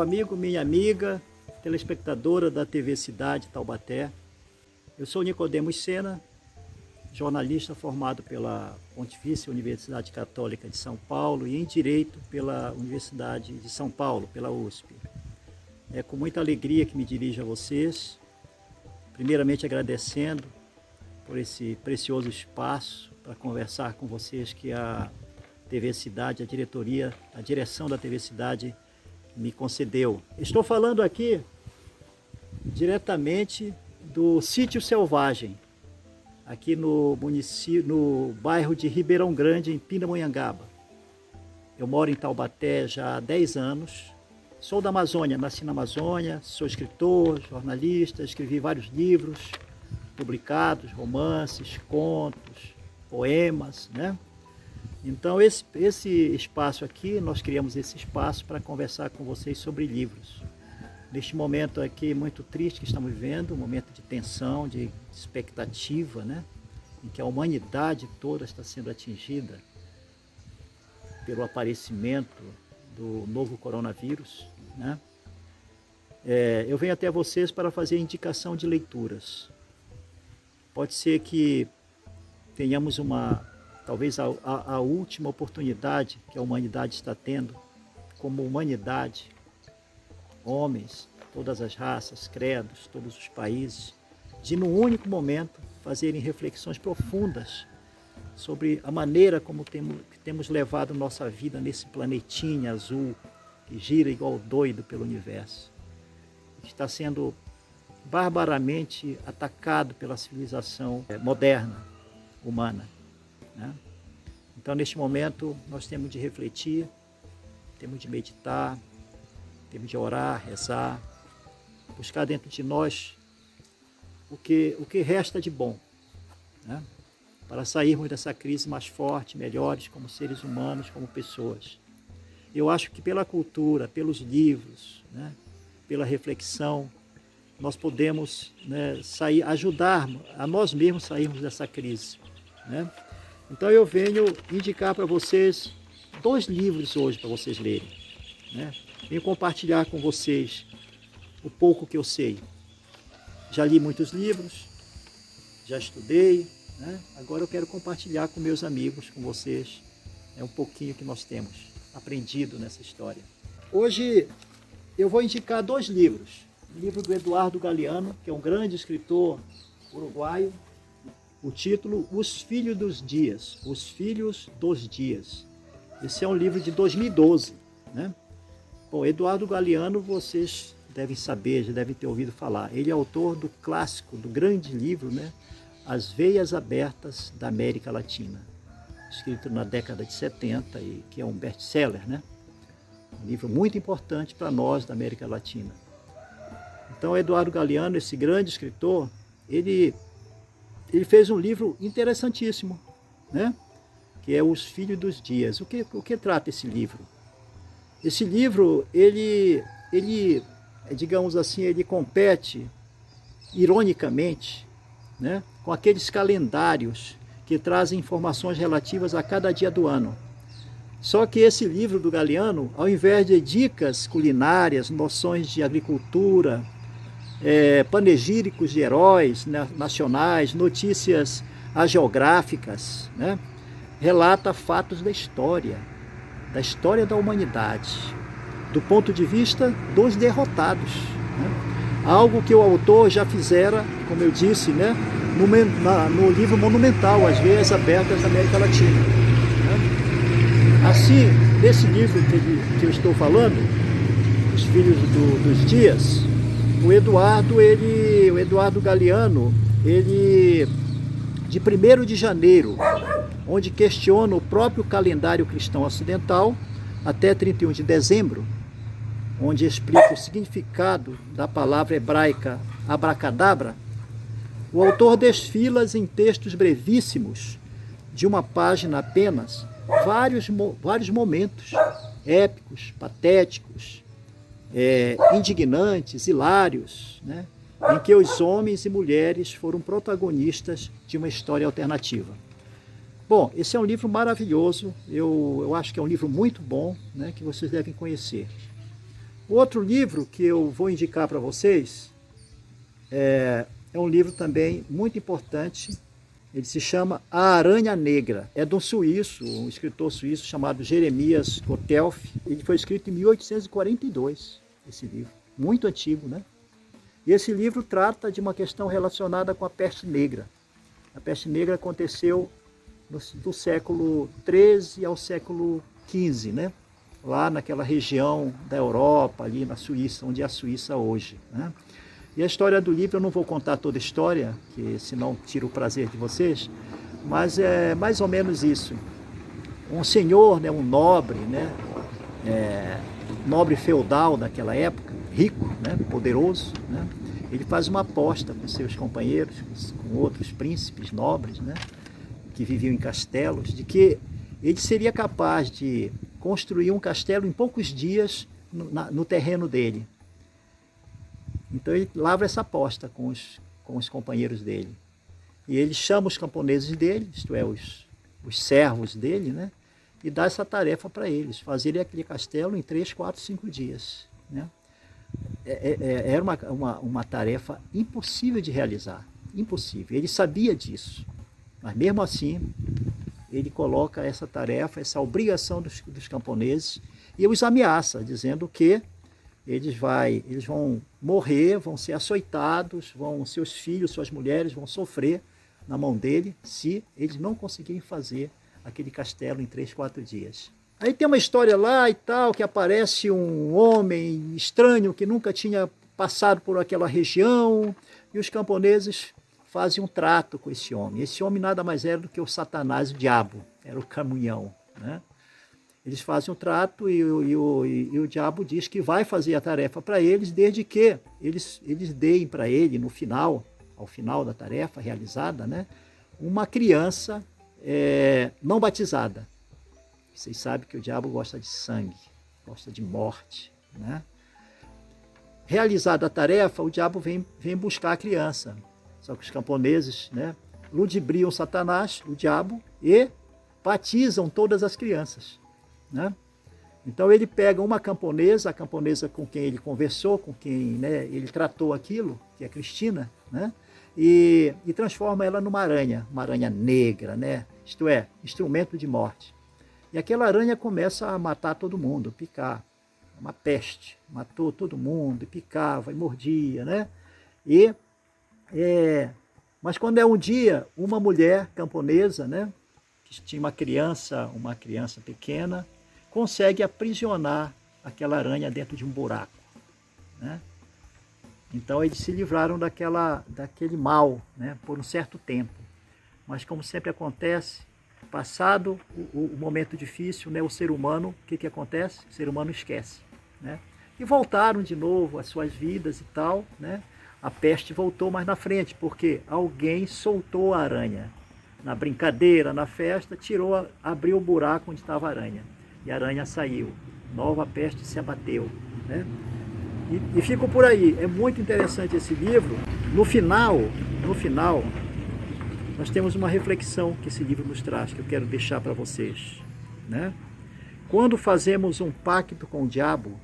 amigo, minha amiga, telespectadora da TV Cidade Taubaté. Eu sou Nicodemos Sena, jornalista formado pela Pontifícia Universidade Católica de São Paulo e em Direito pela Universidade de São Paulo, pela USP. É com muita alegria que me dirijo a vocês, primeiramente agradecendo por esse precioso espaço para conversar com vocês que a TV Cidade, a direção da TV Cidade me concedeu. Estou falando aqui diretamente do Sítio Selvagem, aqui no bairro de Ribeirão Grande, em Pindamonhangaba. Eu moro em Taubaté já há 10 anos. Sou da Amazônia, nasci na Amazônia, sou escritor, jornalista, escrevi vários livros publicados, romances, contos, poemas, né? Então esse espaço aqui, nós criamos esse espaço para conversar com vocês sobre livros. Neste momento aqui muito triste que estamos vivendo, um momento de tensão, de expectativa, né? Em que a humanidade toda está sendo atingida pelo aparecimento do novo coronavírus, né? Eu venho até vocês para fazer indicação de leituras. Pode ser que tenhamos talvez a última oportunidade que a humanidade está tendo, como humanidade, homens, todas as raças, credos, todos os países, de num único momento fazerem reflexões profundas sobre a maneira como temos levado nossa vida nesse planetinha azul que gira igual doido pelo universo, que está sendo barbaramente atacado pela civilização moderna, humana, né? Então, neste momento, nós temos de refletir, temos de meditar, temos de orar, rezar, buscar dentro de nós o que resta de bom, né? Para sairmos dessa crise mais forte, melhores como seres humanos, como pessoas. Eu acho que pela cultura, pelos livros, né, pela reflexão, nós podemos, né, ajudar a nós mesmos sairmos dessa crise, né? Então eu venho indicar para vocês 2 livros hoje para vocês lerem, né? Venho compartilhar com vocês o pouco que eu sei. Já li muitos livros, já estudei, né? Agora eu quero compartilhar com meus amigos, com vocês, um pouquinho que nós temos aprendido nessa história. Hoje eu vou indicar 2 livros. O livro do Eduardo Galeano, que é um grande escritor uruguaio. O título, Os Filhos dos Dias. Os Filhos dos Dias. Esse é um livro de 2012, né? Bom, Eduardo Galeano, vocês devem saber, já devem ter ouvido falar. Ele é autor do clássico, do grande livro, né? As Veias Abertas da América Latina, escrito na década de 70, e que é um best-seller, né? Um livro muito importante para nós da América Latina. Então, Eduardo Galeano, esse grande escritor, ele fez um livro interessantíssimo, né? Que é Os Filhos dos Dias. O que trata esse livro? Esse livro, digamos assim, ele compete, ironicamente, né, com aqueles calendários que trazem informações relativas a cada dia do ano. Só que esse livro do Galeano, ao invés de dicas culinárias, noções de agricultura, panegíricos de heróis, né, nacionais, notícias agiográficas, né, relata fatos da história da humanidade, do ponto de vista dos derrotados, né? Algo que o autor já fizera, como eu disse, né, no livro monumental, As Veias Abertas da América Latina, né? Assim, nesse livro que eu estou falando, Os Filhos dos Dias, o Eduardo Galeano, de 1º de janeiro, onde questiona o próprio calendário cristão ocidental, até 31 de dezembro, onde explica o significado da palavra hebraica abracadabra, o autor desfila em textos brevíssimos, de uma página apenas, vários momentos épicos, patéticos, indignantes, hilários, né, em que os homens e mulheres foram protagonistas de uma história alternativa. Bom, esse é um livro maravilhoso, eu acho que é um livro muito bom, né, que vocês devem conhecer. Outro livro que eu vou indicar para vocês é um livro também muito importante. Ele se chama A Aranha Negra. É de um suíço, um escritor suíço chamado Jeremias Gotthelf. Ele foi escrito em 1842, esse livro. Muito antigo, né? E esse livro trata de uma questão relacionada com a peste negra. A peste negra aconteceu do século XIII ao século XV, né? Lá naquela região da Europa, ali na Suíça, onde é a Suíça hoje, né? E a história do livro, eu não vou contar toda a história, que senão tiro o prazer de vocês, mas é mais ou menos isso. Um senhor, né, um nobre, né, nobre feudal daquela época, rico, né, poderoso, né, ele faz uma aposta com seus companheiros, com outros príncipes nobres, né, que viviam em castelos, de que ele seria capaz de construir um castelo em poucos dias no terreno dele. Então ele lavra essa aposta com os companheiros dele. E ele chama os camponeses dele, isto é, os servos dele, né? E dá essa tarefa para eles, fazerem aquele castelo em 3, 4, 5 dias. Né? Era uma tarefa impossível de realizar, impossível. Ele sabia disso, mas mesmo assim ele coloca essa tarefa, essa obrigação dos camponeses e os ameaça, dizendo que eles vão morrer, vão ser açoitados, seus filhos, suas mulheres vão sofrer na mão dele se eles não conseguirem fazer aquele castelo em 3, 4 dias. Aí tem uma história lá e tal, que aparece um homem estranho que nunca tinha passado por aquela região, e os camponeses fazem um trato com esse homem. Esse homem nada mais era do que o Satanás, o diabo, era o Camunhão, né? Eles fazem um trato e o diabo diz que vai fazer a tarefa para eles, desde que eles deem para ele, ao final da tarefa realizada, né, uma criança não batizada. Vocês sabem que o diabo gosta de sangue, gosta de morte, né? Realizada a tarefa, o diabo vem buscar a criança. Só que os camponeses, né, ludibriam Satanás, o diabo, e batizam todas as crianças. Né? Então ele pega uma camponesa, a camponesa com quem ele conversou, com quem, né, ele tratou aquilo, que é Cristina, né? E transforma ela numa aranha negra, né? Isto é, instrumento de morte. E aquela aranha começa a matar todo mundo, picar. Uma peste, matou todo mundo, picava e mordia, né? Mas quando é um dia, uma mulher camponesa, né, que tinha uma criança pequena, consegue aprisionar aquela aranha dentro de um buraco, né? Então eles se livraram daquele mal, né, por um certo tempo. Mas como sempre acontece, passado o momento difícil, né, o ser humano, o que acontece? O ser humano esquece, né? E voltaram de novo às suas vidas e tal, né? A peste voltou mais na frente, porque alguém soltou a aranha. Na brincadeira, na festa, abriu o buraco onde estava a aranha. E a aranha saiu. Nova peste se abateu, né? E fico por aí. É muito interessante esse livro. No final, nós temos uma reflexão que esse livro nos traz, que eu quero deixar para vocês, né? Quando fazemos um pacto com o diabo,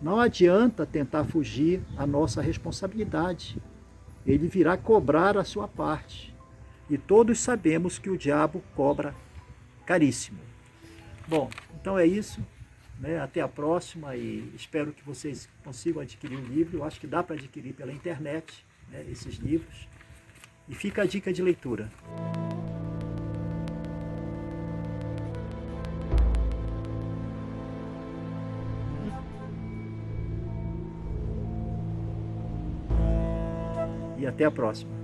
não adianta tentar fugir à nossa responsabilidade. Ele virá cobrar a sua parte. E todos sabemos que o diabo cobra caríssimo. Bom, então é isso, né? Até a próxima e espero que vocês consigam adquirir um livro. Eu acho que dá para adquirir pela internet, né, esses livros. E fica a dica de leitura. E até a próxima.